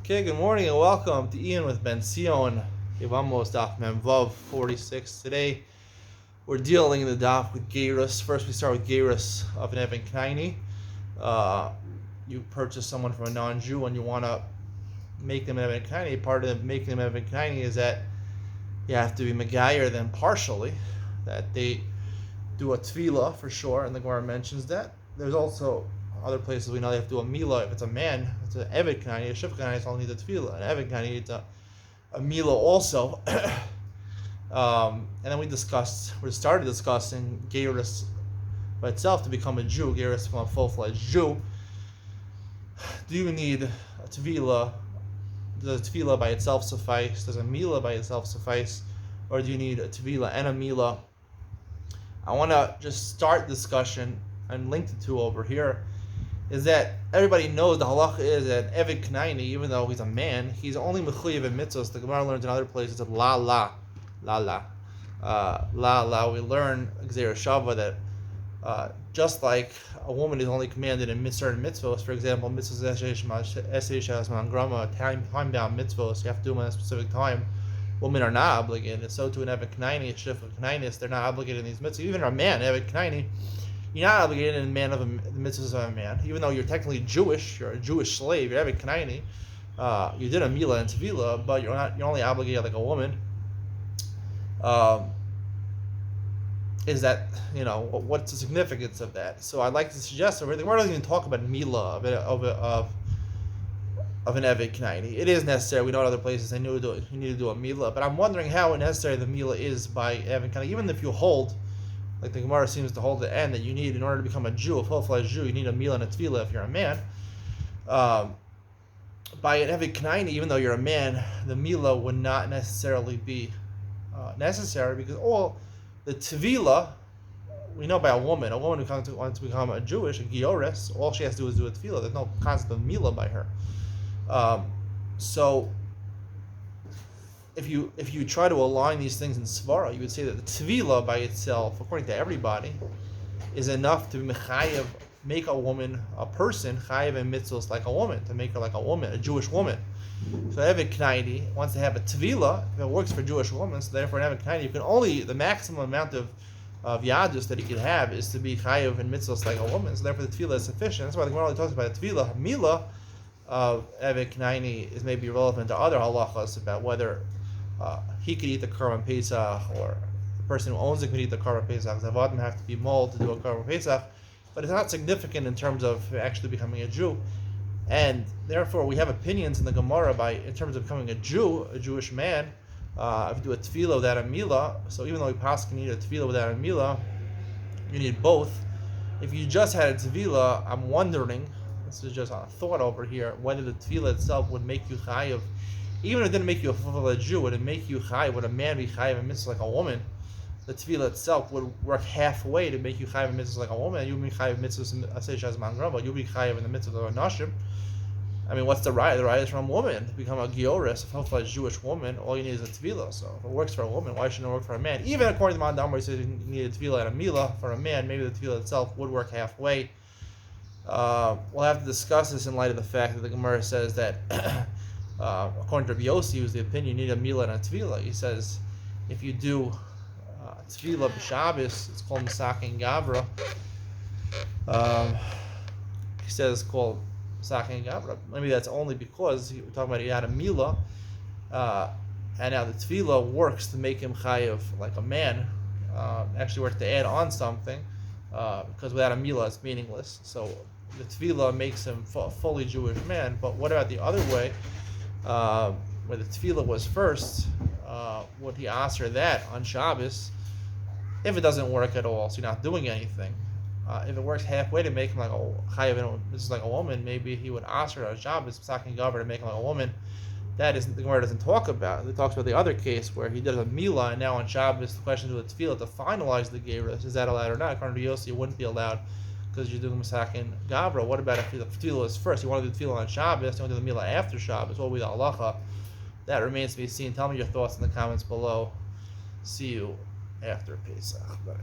Okay, good morning and welcome to Iyun with Benzion, Yevamos daf Memvav 46. Today we're dealing in the daf with Geirus. First we start with Geirus of an Evan Knaini. You purchase someone from a non-Jew and you want to make them an Evan Knaini. Part of making them an Evan Knaini is that you have to be Megayer them partially, that they do a tefillah for sure, and the Gemara mentions that. There's also other places we know they have to do a milah. If it's a man, it's an eved kanani. A shivka kanani only needs a tefillah. An eved kanani needs a milah also. And then we started discussing Geirus by itself to become a Jew. Geirus to become a full-fledged Jew. Do you need a tefillah? Does a tefillah by itself suffice? Does a milah by itself suffice? Or do you need a tefillah and a milah? I want to just start discussion and link the two over here. Is that everybody knows the halacha is that Eved Knaini, even though he's a man, he's only mechuyev in mitzvahs. The Gemara learns in other places that la. We learn Gzeira Shava that just like a woman is only commanded in certain mitzvahs, for example, mitzvahs eseish mangrama, time-bound mitzvahs, you have to do them at a specific time. Women are not obligated. So to an Eved Knaini, a shifra knainis, they're not obligated in these mitzvahs. Even a man, Eved Knaini, you're not obligated in the mitzvahs of a man, even though you're technically Jewish. You're a Jewish slave. You're Eved Knaini. You did a milah and tefillah, but you're only obligated like a woman. Is that what's the significance of that? So I'd like to suggest that the Gemara doesn't even talk about milah of an Eved Knaini. It is necessary. We know in other places you need to do a milah, but I'm wondering how necessary the milah is by Eved Knaini. Even if you hold, like the Gemara seems to hold the end, that you need, in order to become a Jew, a full-fledged Jew, you need a milah and a tefillah if you're a man. By an Eved Knaini, even though you're a man, the milah would not necessarily be necessary, because all the tefillah, we know by a woman who wants to become a Jewish, a Giores, all she has to do is do a tefillah. There's no concept of milah by her. So if you try to align these things in svara, you would say that the tefillah by itself, according to everybody, is enough to make a woman, a person, chayiv and mitzvahs like a woman, to make her like a woman, a Jewish woman. So Eved Knaini wants to have a tefillah, if it works for Jewish women, so therefore an Eved Knaini, the maximum amount of yadus that he could have is to be chayiv and mitzvahs like a woman, so therefore the tefillah is sufficient. That's why the Gemara only talks about the tefillah. Milah of Eved Knaini is maybe relevant to other halachas about whether he could eat the Korban Pesach, or the person who owns it could eat the Korban Pesach. Zavadim have to be mold to do a Korban Pesach, but it's not significant in terms of actually becoming a Jew. And therefore, we have opinions in the Gemara in terms of becoming a Jew, a Jewish man. If you do a tefillah without a milah, so even though we can eat a tefillah without a milah, you need both. If you just had a tefillah, I'm wondering, this is just a thought over here, whether the tefillah itself would make you chayiv. Even if it didn't make you a full Jew, would it make you chayiv? Would a man be chayiv and mitzvah like a woman? The tefillah itself would work halfway to make you chayiv and mitzvah like a woman. You'd be chayiv mitzvahs in aseish as mangrama. You'd be chayiv in the mitzvah of a nashim. I mean, what's the raya? The raya is from a woman. To become a giores, a full-fledged Jewish woman, all you need is a tefillah. So if it works for a woman, why shouldn't it work for a man? Even according to Mandam, where he says you need a tefillah and a milah for a man, maybe the tefillah itself would work halfway. We'll have to discuss this in light of the fact that the Gemara says that according to Rabbi Yossi, who's the opinion, you need a milah and a tefillah. He says if you do tefillah b'Shabbos, it's called Misakin Gavra. He says it's called Misakin Gavra. Maybe that's only because we're talking about he had a milah, and now the tefillah works to make him chayiv like a man. Actually works to add on something, because without a milah it's meaningless. So the tefillah makes him a fully Jewish man. But what about the other way, where the tefillah was first? Would he answer that on Shabbos? If it doesn't work at all, so you're not doing anything. If it works halfway to make him like a chayiv, this is like a woman, maybe he would answer on Shabbos, Psakin Gavar, to make him like a woman. That is the Gemara doesn't talk about. It talks about the other case where he did a milah, and now on Shabbos the question is with tefillah to finalize the geirus, is that allowed or not? According to Yossi, it wouldn't be allowed because you're doing Misakin Gavra. What about if the tefillah is first? You want to do the tefillah on Shabbos, you want to do the milah after Shabbos. What will be the halacha? That remains to be seen. Tell me your thoughts in the comments below. See you after Pesach. Bye.